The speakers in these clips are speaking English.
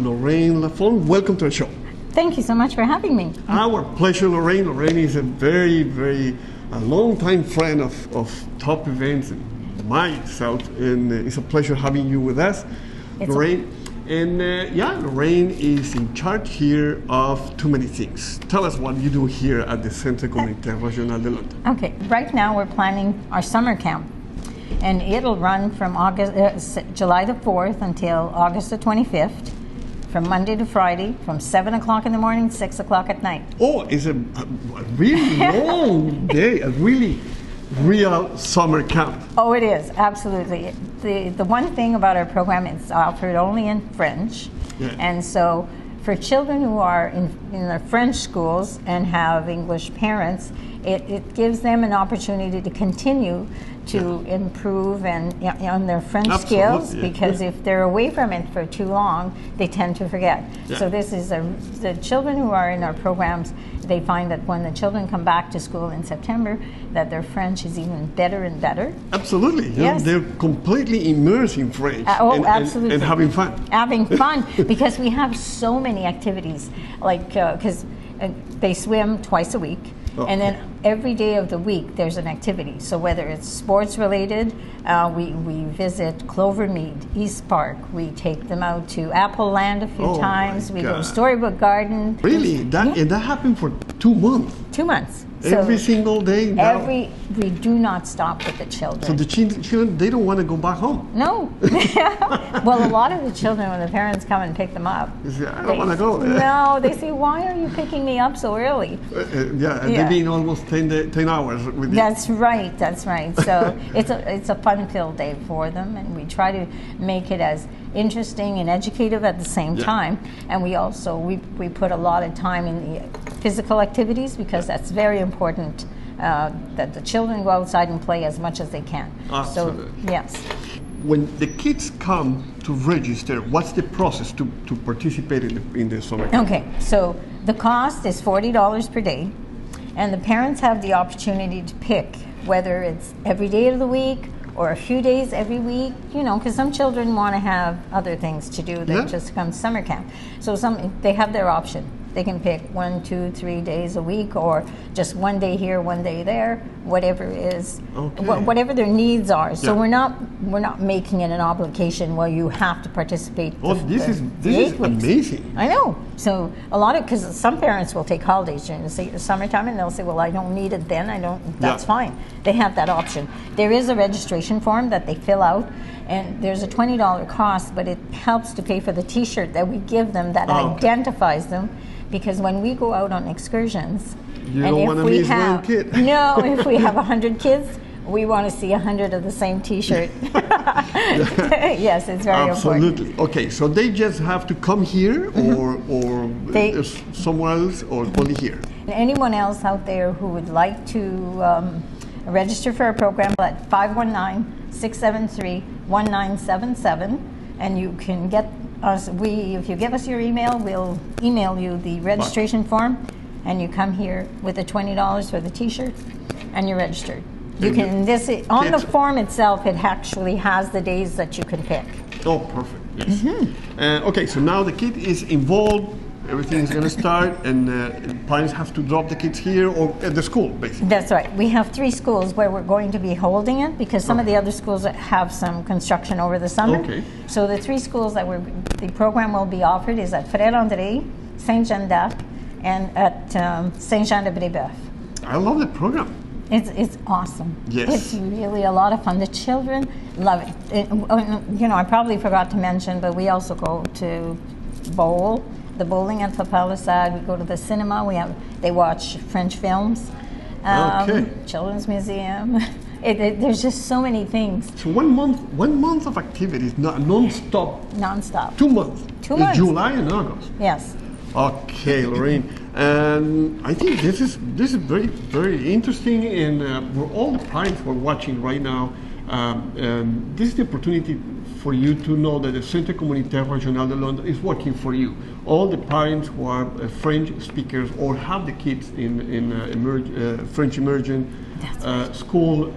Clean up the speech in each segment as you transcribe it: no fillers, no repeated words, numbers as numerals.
Lorraine Lafont. Welcome to the show. Thank you so much for having me. Our pleasure, Lorraine. Lorraine is a very long-time friend of top events and myself, and it's a pleasure having you with us, Lorraine. Lorraine is in charge here of too many things. Tell us what you do here at the Centre Communautaire Régional de Londres. Okay, right now we're planning our summer camp, and it'll run from July the 4th until August the 25th, from Monday to Friday, from 7 o'clock in the morning to 6 o'clock at night. Oh, it's a really long day, a really real summer camp. Oh, it is, absolutely. The one thing about our program, it's offered only in French. Yeah. And so for children who are in their French schools and have English parents, it gives them an opportunity to continue to improve on their French skills, because if they're away from it for too long, they tend to forget. Yeah. So this is the children who are in our programs, they find that when the children come back to school in September, that their French is even better and better. Absolutely. Yes. They're completely immersed in French. Absolutely. And having fun. Having fun, because we have so many activities, like, because they swim twice a week. Okay. And then every day of the week there's an activity. So whether it's sports related, we visit Clovermead, East Park. We take them out to Apple Land a few times. We go to Storybook Garden. Really? And that happened for 2 months? 2 months. Every single day? We do not stop with the children. So the children, they don't want to go back home? No. Well, a lot of the children, when the parents come and pick them up, I don't want to go. No, they say, why are you picking me up so early? They've been almost 10 hours with you. That's right. So it's a fun-filled day for them, and we try to make it as interesting and educative at the same time. And we also we put a lot of time in the physical activities, because that's very important, that the children go outside and play as much as they can. Absolutely. So yes. When the kids come to register, what's the process to participate in the summer camp? Okay, so the cost is $40 per day, and the parents have the opportunity to pick whether it's every day of the week or a few days every week, because some children want to have other things to do than just come summer camp. So they have their option. They can pick 1, 2, 3 days a week, or just 1 day here, 1 day there, whatever is, whatever their needs are. So we're not making it an obligation. Well, you have to participate. Oh, this is amazing. I know. So because some parents will take holidays during the summertime, and they'll say, well, I don't need it then. That's fine. They have that option. There is a registration form that they fill out, and there's a $20 cost, but it helps to pay for the T-shirt that we give them that identifies them. Because when we go out on excursions, you don't want to miss one kid. No, if we have 100 kids, we want to see 100 of the same T-shirt. Yes, it's very important. Absolutely. Okay, so they just have to come here, or somewhere else, or only here? Anyone else out there who would like to register for a program, at 519-673-1977, and you can get us. If you give us your email, we'll email you the registration form, and you come here with the $20 for the T-shirt, and you're registered. You can on the form itself. It actually has the days that you can pick. Oh, perfect. Yes. Okay, so now the kid is involved. Everything is going to start, and parents have to drop the kids here or at the school, basically. That's right. We have 3 schools where we're going to be holding it, because some of the other schools have some construction over the summer. Okay. So the 3 schools that the program will be offered is at Frère André, Saint-Jean d'Arc, and at Saint-Jean-de-Brébeuf. I love the program. It's awesome. Yes. It's really a lot of fun. The children love it. I probably forgot to mention, but we also go to the bowling at La Palissade. We go to the cinema. They watch French films. Children's Museum. There's just so many things. So 1 month of activities, non-stop. Non-stop. 2 months. 2 months. July and August. Yes. Okay, Lorraine. And I think this is very, very interesting, and for all the parents who are watching right now, this is the opportunity for you to know that the Centre Communautaire Régional de Londres is working for you. All the parents who are French speakers or have the kids in French immersion school,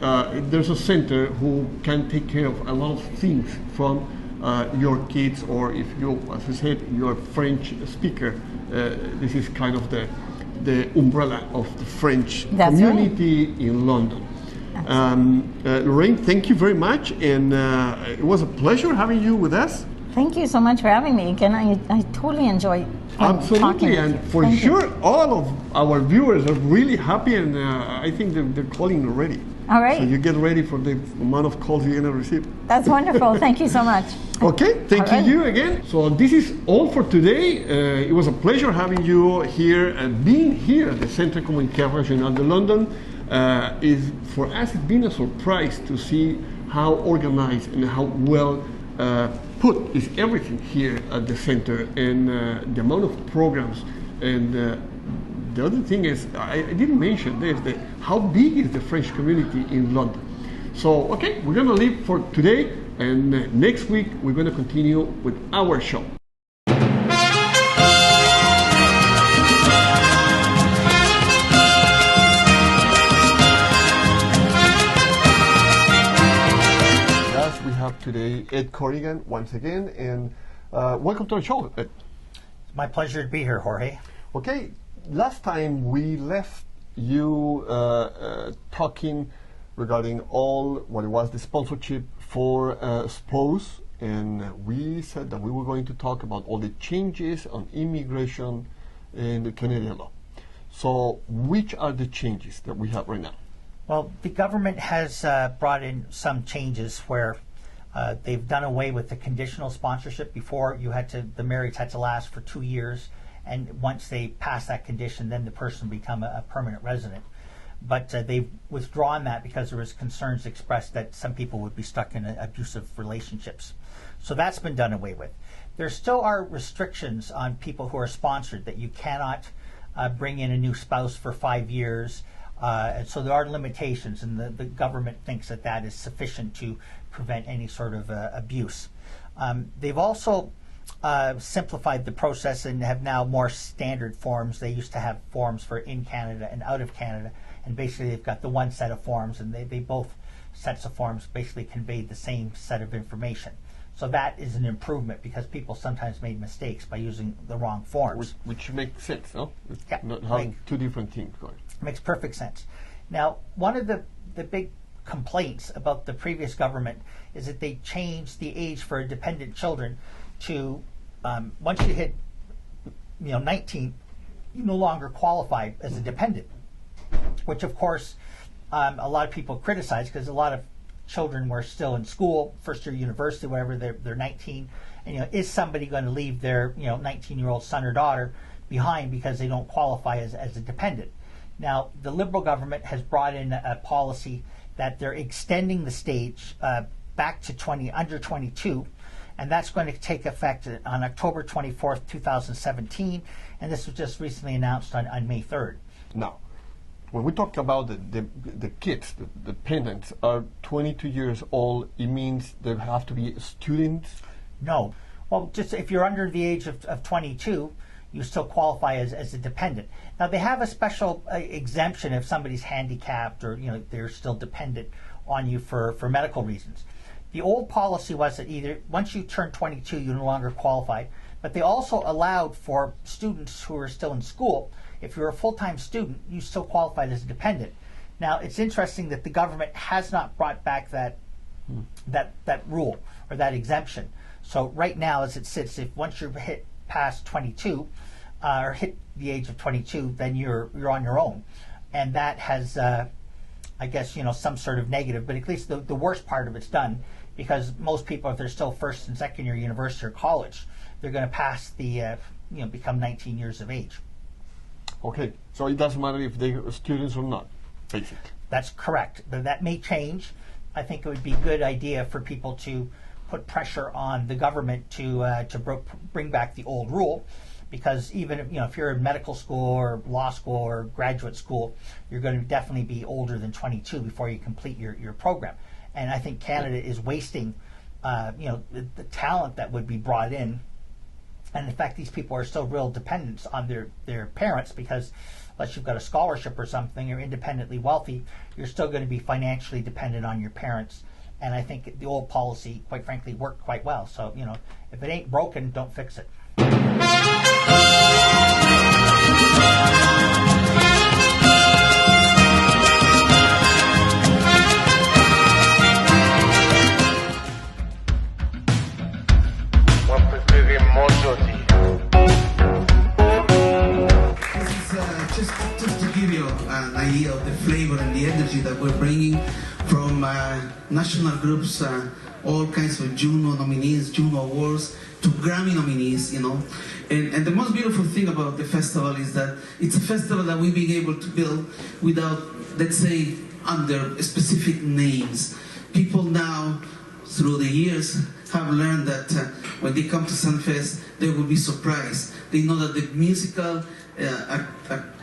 there's a center who can take care of a lot of things from your kids, or if you, as I said, you're a French speaker, this is kind of the umbrella of the French community in London. Lorraine, thank you very much, and it was a pleasure having you with us. Thank you so much for having me again. I totally enjoy Absolutely, and for sure, all of our viewers are really happy, and I think they're calling already. All right. So you get ready for the amount of calls you're going to receive. That's wonderful. Thank you so much. Okay, thank you again. So this is all for today. It was a pleasure having you here, and being here at the Centre Communautaire Régional de London is, for us, it's been a surprise to see how organized and how well put is everything here at the center, and the amount of programs. And the other thing is, I didn't mention this, how big is the French community in London. So, okay, we're going to leave for today, and next week we're going to continue with our show. We have today Ed Corrigan once again, and welcome to the show, Ed. It's my pleasure to be here, Jorge. Okay, last time we left you talking regarding all what was the sponsorship for SPOS, and we said that we were going to talk about all the changes on immigration in the Canadian law. So which are the changes that we have right now? Well, the government has brought in some changes where they've done away with the conditional sponsorship. Before, the marriage had to last for 2 years, and once they pass that condition, then the person become a permanent resident. But they've withdrawn that because there was concerns expressed that some people would be stuck in abusive relationships. So that's been done away with. There still are restrictions on people who are sponsored, that you cannot bring in a new spouse for 5 years. And so there are limitations, and the government thinks that that is sufficient to prevent any sort of abuse. They've also simplified the process and have now more standard forms. They used to have forms for in Canada and out of Canada, and basically they've got the one set of forms, and they both sets of forms basically convey the same set of information. So that is an improvement, because people sometimes made mistakes by using the wrong forms. Which makes sense, no? Yeah, not having two different things going. Makes perfect sense. Now, one of the big complaints about the previous government is that they changed the age for dependent children to once you hit 19, you no longer qualify as a dependent, which of course a lot of people criticize, because a lot of children were still in school, first year university, whatever, they're 19, and is somebody going to leave their 19-year-old son or daughter behind because they don't qualify as a dependent? Now, the Liberal government has brought in a policy that they're extending the stage back to under 22, and that's going to take effect on October 24th, 2017, and this was just recently announced on May 3rd. Now, when we talk about the kids, the dependents are 22 years old, it means they have to be students? No. Well, just if you're under the age of 22, you still qualify as a dependent. Now, they have a special exemption if somebody's handicapped, or they're still dependent on you for medical reasons. The old policy was that either once you turn 22, you no longer qualify, but they also allowed for students who are still in school, if you're a full-time student, you still qualified as a dependent. Now, it's interesting that the government has not brought back that rule or that exemption. So right now, as it sits, if once you're hit past 22 or hit the age of 22, then you're on your own, and that has, I guess, some sort of negative. But at least the worst part of it's done, because most people, if they're still first and second year university or college, they're going to pass the become 19 years of age. Okay, so it doesn't matter if they're students or not, basically. That's correct. But that may change. I think it would be a good idea for people to put pressure on the government to bring back the old rule, because even if you're in medical school or law school or graduate school, you're going to definitely be older than 22 before you complete your program. And I think Canada is wasting the talent that would be brought in. And in fact, these people are still real dependents on their parents, because unless you've got a scholarship or something, you're independently wealthy, you're still going to be financially dependent on your parents And I think the old policy, quite frankly, worked quite well. So, you know, if it ain't broken, don't fix it. Just to give you an idea of the flavor and the energy that we're bringing from national groups, all kinds of Juno nominees, Juno awards, to Grammy nominees, you know. And the most beautiful thing about the festival is that it's a festival that we've been able to build without, let's say, under specific names. People now, through the years, have learned that when they come to SUNFEST, they will be surprised. They know that the musical,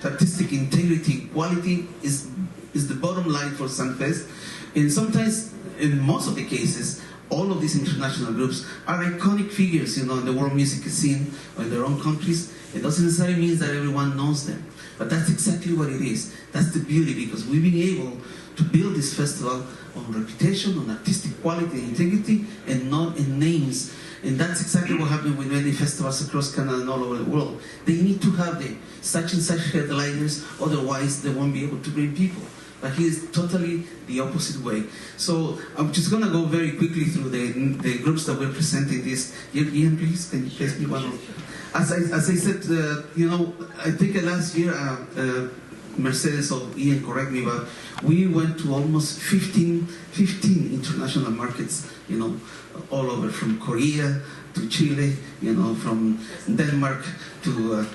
artistic integrity, quality is the bottom line for SUNFEST. And sometimes, in most of the cases, all of these international groups are iconic figures, you know, in the world music scene or in their own countries. It doesn't necessarily mean that everyone knows them, but that's exactly what it is. That's the beauty, because we've been able to build this festival on reputation, on artistic quality and integrity, and not in names. And that's exactly what happened with many festivals across Canada and all over the world. They need to have the such and such headliners, otherwise they won't be able to bring people. But he is totally the opposite way. So I'm just going to go very quickly through the groups that we're presenting this. Ian, please, can you pass me one? As I said, you know, I think last year, Mercedes or Ian, correct me, but we went to almost 15 international markets, you know, all over, from Korea to Chile, you know, from Denmark to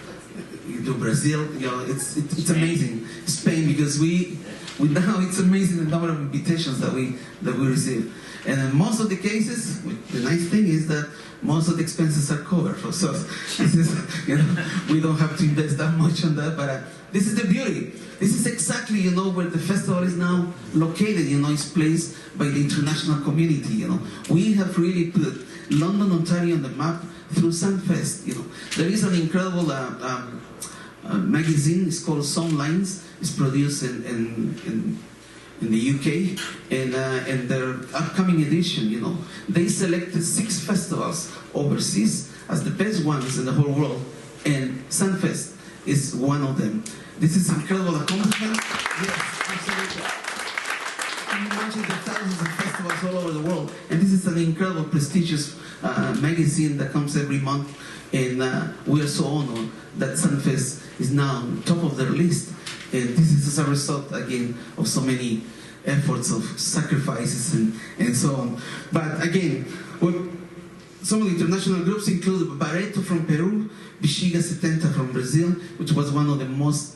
Brazil. You know, it's amazing. Spain, because we now it's amazing the number of invitations that we receive. And in most of the cases, the nice thing is that most of the expenses are covered. So this is, you know, we don't have to invest that much on that. But this is the beauty. This is exactly, you know, where the festival is now located. You know, it's placed by the international community. You know, we have really put London, Ontario on the map through SUNFEST. You know, there is an incredible magazine. It's called Songlines. It's produced in the UK, and their upcoming edition, you know, they selected 6 festivals overseas as the best ones in the whole world, and SUNFEST is one of them. This is an incredible accomplishment. Yes, absolutely. Can you imagine the thousands of festivals all over the world? And this is an incredible, prestigious magazine that comes every month, and we are so honored that SUNFEST is now on top of their list. And this is as a result, again, of so many efforts, of sacrifices, and so on. But again, some of the international groups include Barreto from Peru, Bexiga 70 from Brazil, which was one of the most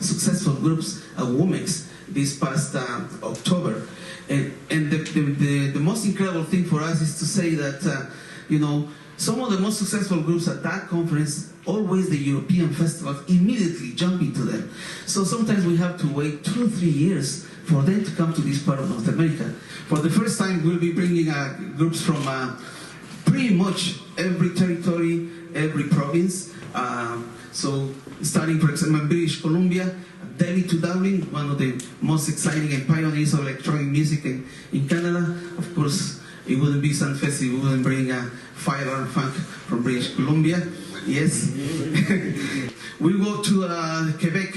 successful groups at WOMEX this past October. And the most incredible thing for us is to say that, you know, some of the most successful groups at that conference, always the European festivals, immediately jump into them. So sometimes we have to wait 2 or 3 years for them to come to this part of North America. For the first time, we'll be bringing groups from pretty much every territory, every province. So starting, for example, in British Columbia, Delhi to Dublin, one of the most exciting and pioneers of electronic music in Canada. Of course, it wouldn't be SUNFEST if we wouldn't bring Fire and Funk from British Columbia. Yes. We go to Quebec.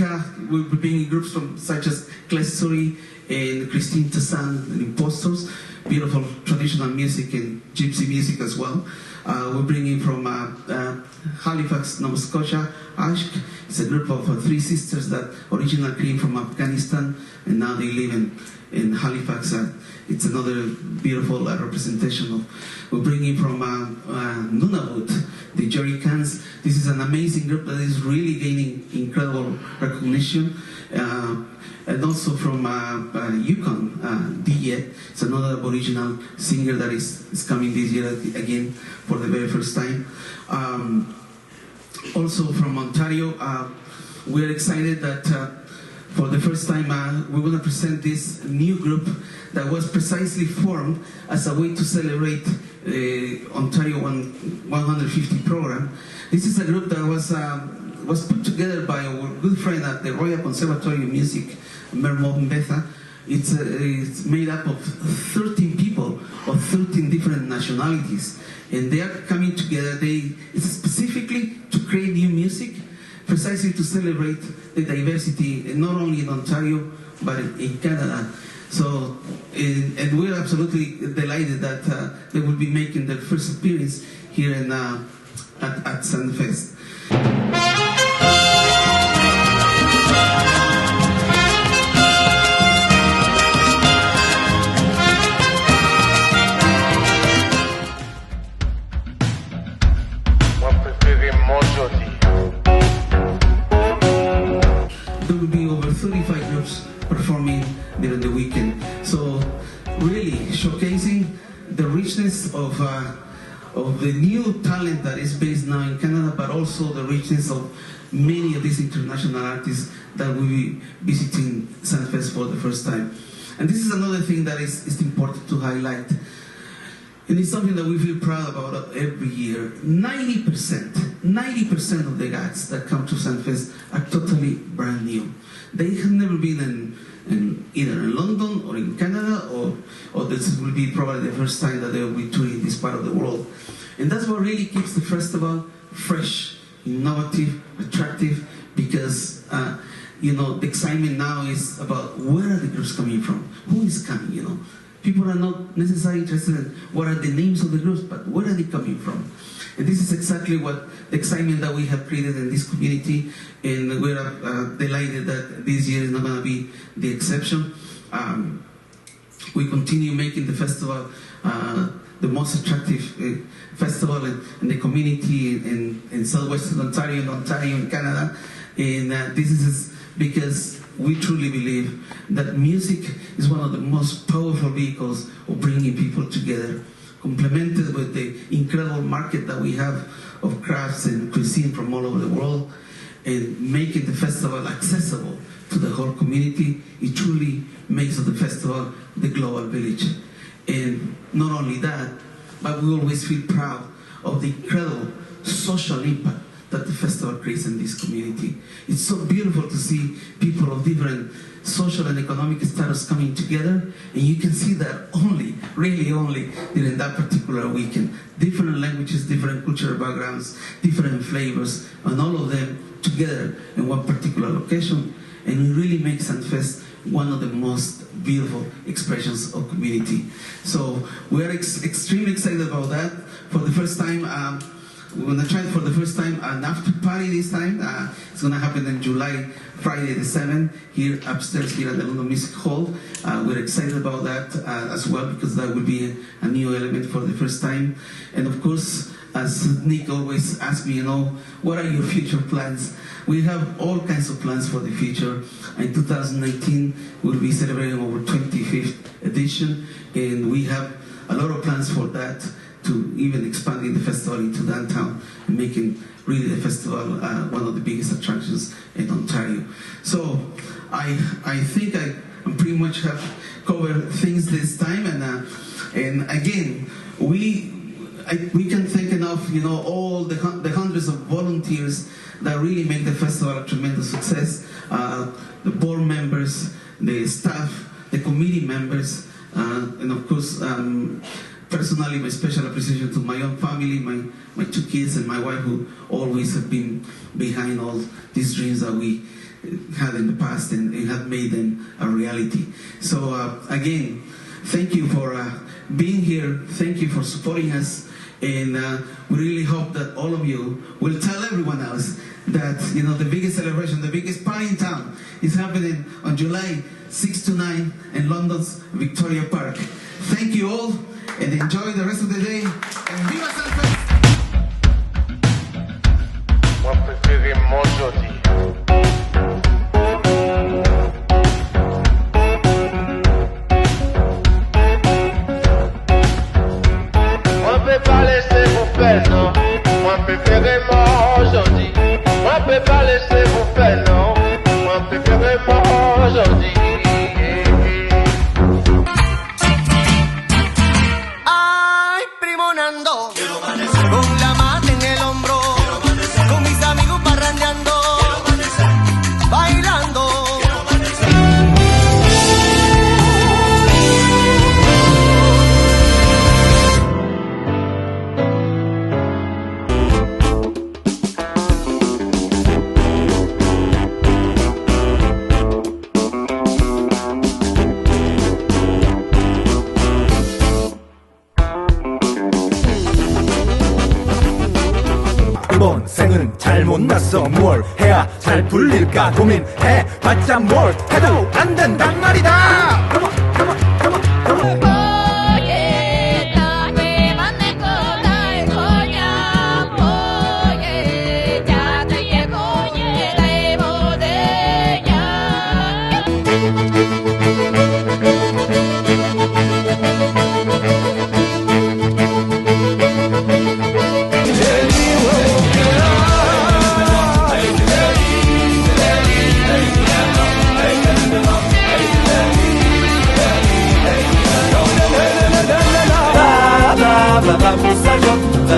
We'll be bringing groups from such as Clessory and Christine Tassan and Impostors. Beautiful traditional music and gypsy music as well. We're bringing from Halifax, Nova Scotia, Ashk. It's a group of 3 sisters that originally came from Afghanistan, and now they live in Halifax. It's another beautiful representation of. We're bringing from Nunavut, the Jerry Cans. This is an amazing group that is really gaining incredible recognition. And also from Yukon, Diet. It's another Aboriginal singer that is coming this year again for the very first time. Also from Ontario, we're excited that for the first time we're going to present this new group that was precisely formed as a way to celebrate the Ontario 150 program. This is a group that was put together by our good friend at the Royal Conservatory of Music, Mermot Mbetha, it's made up of 13 people of 13 different nationalities, and they are coming together. It's specifically to create new music, precisely to celebrate the diversity, not only in Ontario but in Canada. So, and we're absolutely delighted that they will be making their first appearance here at SUNFEST. There will be over 35 groups performing during the weekend. So really showcasing the richness of the new talent that is based now in Canada, but also the richness of many of these international artists that will be visiting SUNFEST for the first time. And this is another thing that is important to highlight. And it's something that we feel proud about every year. 90% of the acts that come to SUNFEST are totally brand new. They have never been either in London or in Canada, or this will be probably the first time that they will be touring this part of the world. And that's what really keeps the festival fresh, innovative, attractive, because the excitement now is about where are the groups coming from, who is coming, People are not necessarily interested in what are the names of the groups, but where are they coming from? And this is exactly what the excitement that we have created in this community, and we're delighted that this year is not going to be the exception. We continue making the festival the most attractive festival in the community in southwestern Ontario and Ontario in Canada. And this is because we truly believe that music is one of the most powerful vehicles of bringing people together, complemented with the incredible market that we have of crafts and cuisine from all over the world, and making the festival accessible to the whole community. It truly makes of the festival the global village. And not only that, but we always feel proud of the incredible social impact that the festival creates in this community. It's so beautiful to see people of different social and economic status coming together, and you can see that really only during that particular weekend. Different languages, different cultural backgrounds, different flavors, and all of them together in one particular location, and it really makes SUNFEST one of the most beautiful expressions of community. So we are extremely excited about that. For the first time, we're going to try for the first time an after party this time. It's going to happen in July, Friday the 7th, here upstairs here at the London Music Hall. We're excited about that as well, because that will be a new element for the first time. And of course, as Nick always asks me, what are your future plans? We have all kinds of plans for the future. In 2019, we'll be celebrating our 25th edition, and we have a lot of plans for that, to even expanding the festival into downtown and making really the festival one of the biggest attractions in Ontario. So I think I pretty much have covered things this time, and again, we can thank enough, all the hundreds of volunteers that really make the festival a tremendous success. The board members, the staff, the committee members, and of course, personally, my special appreciation to my own family, my two kids and my wife, who always have been behind all these dreams that we had in the past and have made them a reality. So again, thank you for being here. Thank you for supporting us. And we really hope that all of you will tell everyone else that the biggest celebration, the biggest party in town is happening on July 6 to 9 in London's Victoria Park. Thank you all, and enjoy the rest of the day. And viva SUNFEST! Moi préféré mon jodi. Moi peux pas laisser vous faire non. Moi préféré mon jodi. Moi peux pas laisser vous faire non. Moi préféré mon jodi. Con la mano en el hombro, con mis amigos parrandeando, bailando. 못났어 뭘 해야 잘 풀릴까 고민해 봤자 뭘 해도 안 된단 말이다.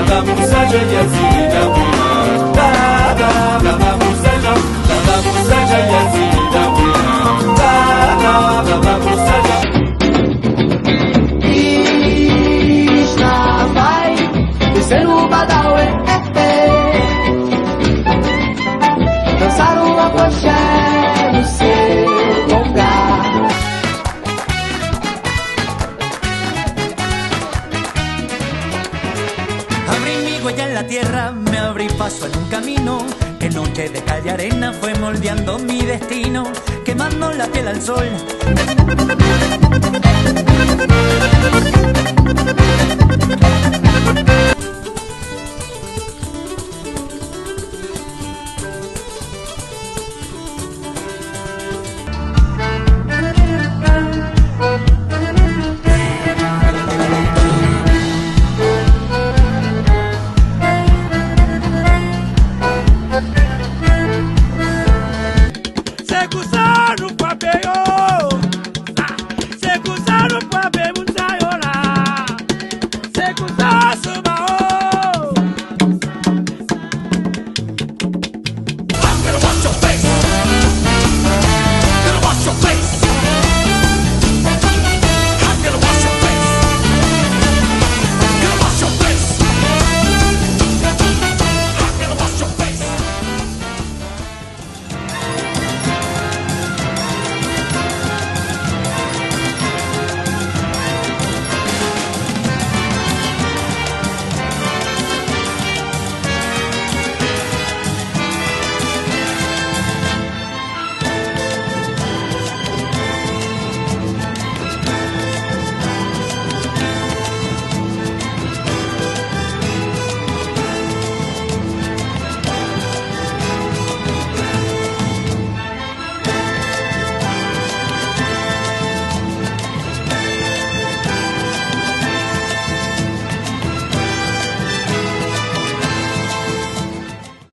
Vamos a Yazida, vamos a Yazida, vamos a Krishna vai descer no Badawi, dançar um apoxé no seu lugar. Abrí mi huella en la tierra, me abrí paso en un camino que noche de cal y arena fue moldeando mi destino, quemando la piel al sol.